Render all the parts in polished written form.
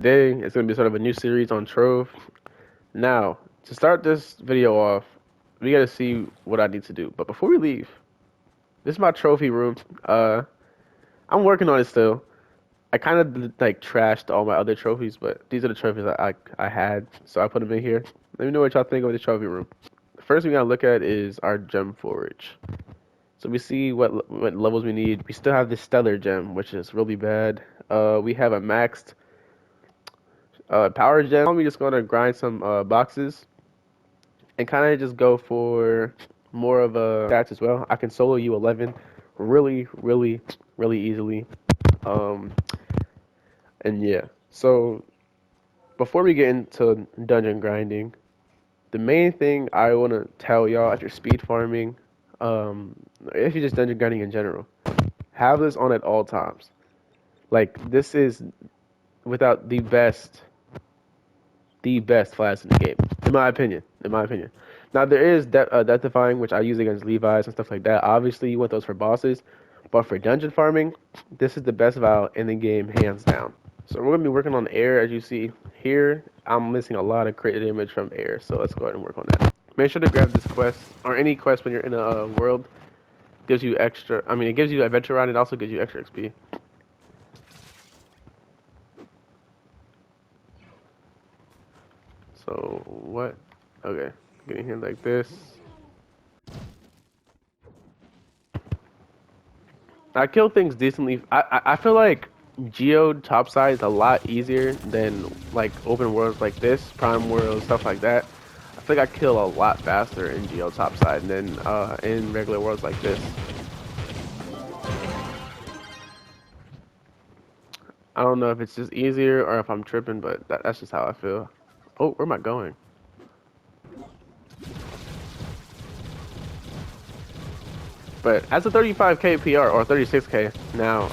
Today it's going to be sort of a new series on Trove. Now, to start this video off, we got to see what I need to do. But before we leave, this is my trophy room. I'm working on it still. I kind of like trashed all my other trophies, but these are the trophies I had, so I put them in here. Let me know what y'all think of the trophy room. The first thing we gotta look at is our gem forage. So we see what levels we need. We still have this stellar gem, which is really bad. We have a maxed power gem. I'm just gonna grind some boxes and kind of just go for more of a stats as well. I can solo you 11 really easily. Um, and yeah, so before we get into dungeon grinding, the main thing I want to tell y'all if you're speed farming, if you're just dungeon grinding in general, have this on at all times. Like, this is without the best class in the game, in my opinion. In my opinion. Now there is death defying, which I use against Levi's and stuff like that. Obviously, you want those for bosses, but for dungeon farming, this is the best Val in the game, hands down. So we're gonna be working on air, as you see here. I'm missing a lot of crit damage from air, so let's go ahead and work on that. Make sure to grab this quest or any quest when you're in a world. Gives you extra. I mean, it gives you adventure round. It also gives you extra XP. So what? Okay, getting here like this. I kill things decently. I feel like Geo topside is a lot easier than like open worlds like this, Prime World, stuff like that. I feel like I kill a lot faster in Geo topside than in regular worlds like this. I don't know if it's just easier or if I'm tripping, but that's just how I feel. Oh, where am I going? But as a 35k PR or 36k now,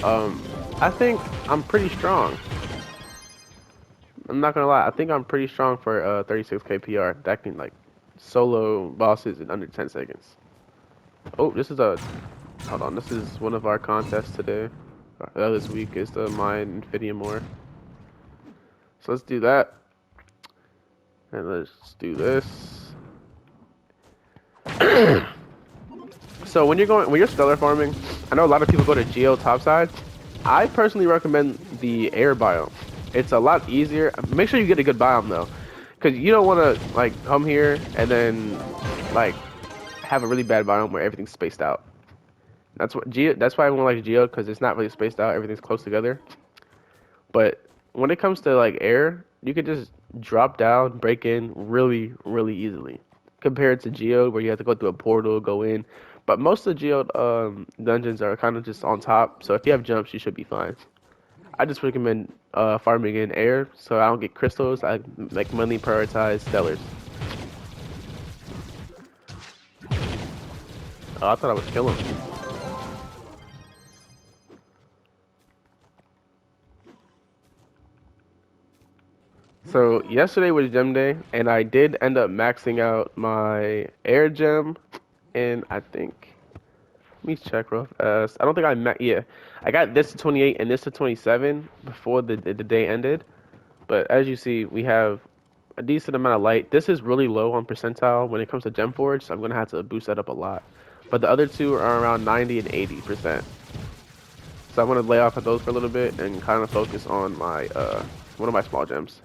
I think I'm pretty strong. I'm not gonna lie, I think I'm pretty strong for 36k PR. That can like solo bosses in under 10 seconds. Oh, hold on, this is one of our contests today. This week is the mine Infidium Ore. So let's do that. And let's do this. So when you're stellar farming, I know a lot of people go to Geo topside. I personally recommend the air biome. It's a lot easier. Make sure you get a good biome though, because you don't want to like come here and then like have a really bad biome where everything's spaced out. That's why everyone likes Geo, because it's not really spaced out. Everything's close together. But when it comes to like air, you can just drop down, break in really easily, compared to Geo where you have to go through a portal, go in. But most of the Geo dungeons are kind of just on top, so if you have jumps, you should be fine. I just recommend farming in air, so I don't get crystals. I like mainly prioritize stellars. Oh, I thought I was killing him. So yesterday was gem day, and I did end up maxing out my air gem, and I think let me check real fast. I don't think yeah, I got this to 28 and this to 27 before the day ended. But as you see, we have a decent amount of light. This is really low on percentile when it comes to gem forge, so I'm gonna have to boost that up a lot. But the other two are around 90 and 80%. So I'm gonna lay off of those for a little bit and kind of focus on my one of my small gems.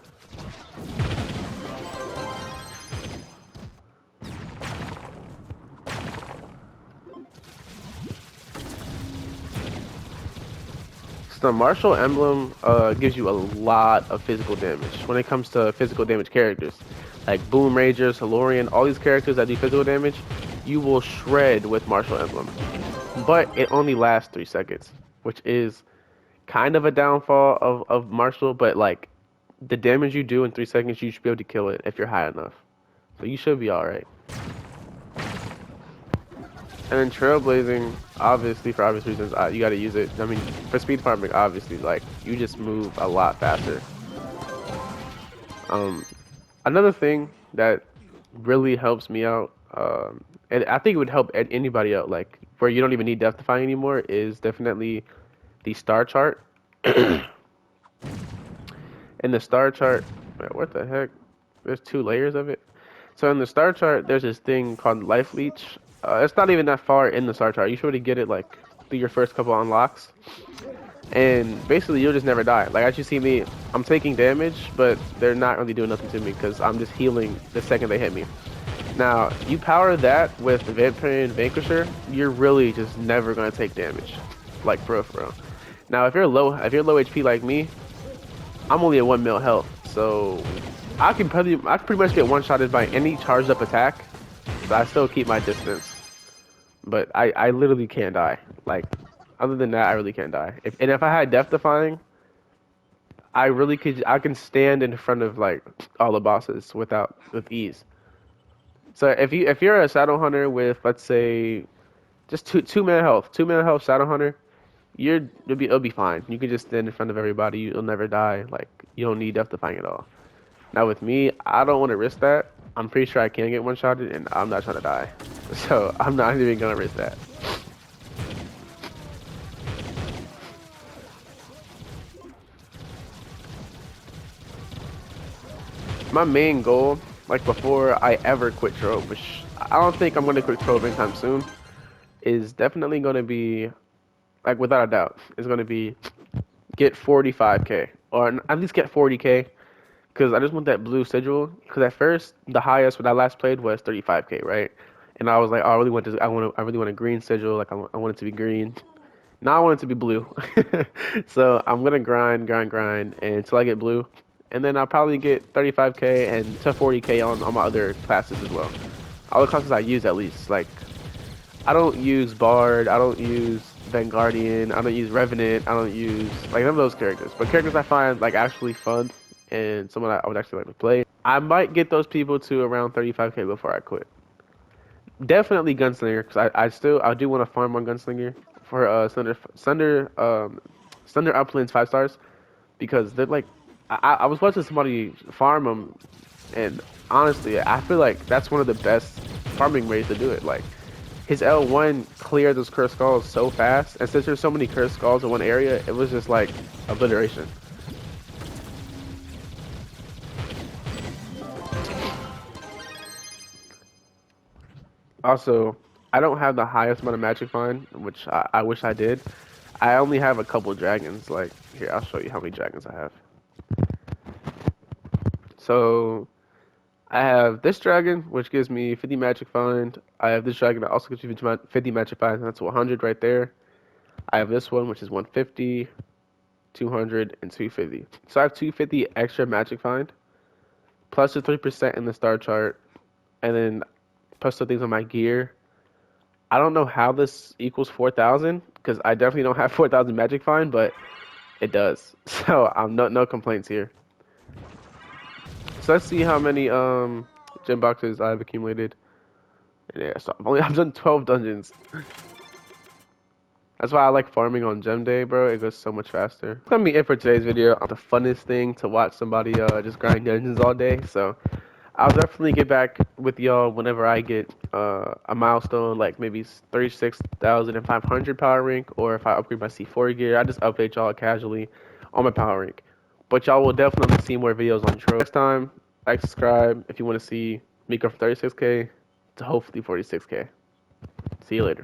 So the martial emblem gives you a lot of physical damage when it comes to physical damage characters. Like Boom Ranger, Solorian, all these characters that do physical damage, you will shred with martial emblem. But it only lasts 3 seconds, which is kind of a downfall of martial, but like the damage you do in 3 seconds, you should be able to kill it if you're high enough. So you should be alright. And then trailblazing, obviously for obvious reasons, you got to use it. I mean, for speed farming, obviously, like you just move a lot faster. Another thing that really helps me out, and I think it would help anybody out, like where you don't even need death defying anymore, is definitely the star chart. And In the star chart, wait, what the heck? There's 2 layers of it. So in the star chart, there's this thing called life leech. It's not even that far in the star chart. You should already get it like through your first couple unlocks, and basically you'll just never die. Like as you see me, I'm taking damage, but they're not really doing nothing to me because I'm just healing the second they hit me. Now you power that with Vampire and Vanquisher, you're really just never gonna take damage, like for real, for real. Now if you're low HP like me, I'm only at 1 mil health, so I can pretty much get one-shotted by any charged up attack, but I still keep my distance. But I literally can't die. Like, other than that, I really can't die. If I had Death Defying, I can stand in front of like all the bosses with ease. So if you're a Shadow Hunter with, let's say, just two man health Shadow Hunter, it'll be fine. You can just stand in front of everybody. You'll never die. Like, you don't need Death Defying at all. Now with me, I don't want to risk that. I'm pretty sure I can get one-shotted, and I'm not trying to die. So I'm not even gonna risk that. My main goal, like before I ever quit Trove, which I don't think I'm gonna quit Trove anytime soon, is definitely gonna be, like without a doubt, is gonna be get 45k or at least get 40k. Because I just want that blue sigil. Because at first, the highest when I last played was 35k, right? And I was like, oh, I really want a green sigil. Like I want it to be green. Now I want it to be blue. So I'm gonna grind until I get blue, and then I'll probably get 35k and to 40k on my other classes as well. All the classes I use at least. Like I don't use Bard. I don't use Vanguardian. I don't use Revenant. I don't use like none of those characters. But characters I find like actually fun and someone I would actually like to play. I might get those people to around 35k before I quit. Definitely Gunslinger because I do want to farm on Gunslinger for Thunder Uplands 5 stars because they're like I was watching somebody farm them and honestly I feel like that's one of the best farming ways to do it. Like his L1 cleared those cursed skulls so fast, and since there's so many cursed skulls in one area, it was just like obliteration. Also, I don't have the highest amount of magic find, which I wish I did. I only have a couple dragons. Like here, I'll show you how many dragons I have. So I have this dragon, which gives me 50 magic find. I have this dragon that also gives me 50 magic find, and that's 100 right there. I have this one, which is 150, 200, and 250. So I have 250 extra magic find, plus the 3% in the star chart, and then plus the things on my gear. I don't know how this equals 4,000, because I definitely don't have 4,000 magic find, but it does. So I'm no complaints here. So let's see how many gem boxes I've accumulated. Yeah, so I've done 12 dungeons. That's why I like farming on gem day, bro. It goes so much faster. That's gonna be it for today's video. The funnest thing to watch somebody just grind dungeons all day. So I'll definitely get back with y'all whenever I get a milestone, like maybe 36,500 power rank, or if I upgrade my C4 gear. I just update y'all casually on my power rank. But y'all will definitely see more videos on Trove. Next time, like, subscribe if you want to see me go from 36k to hopefully 46k. See you later.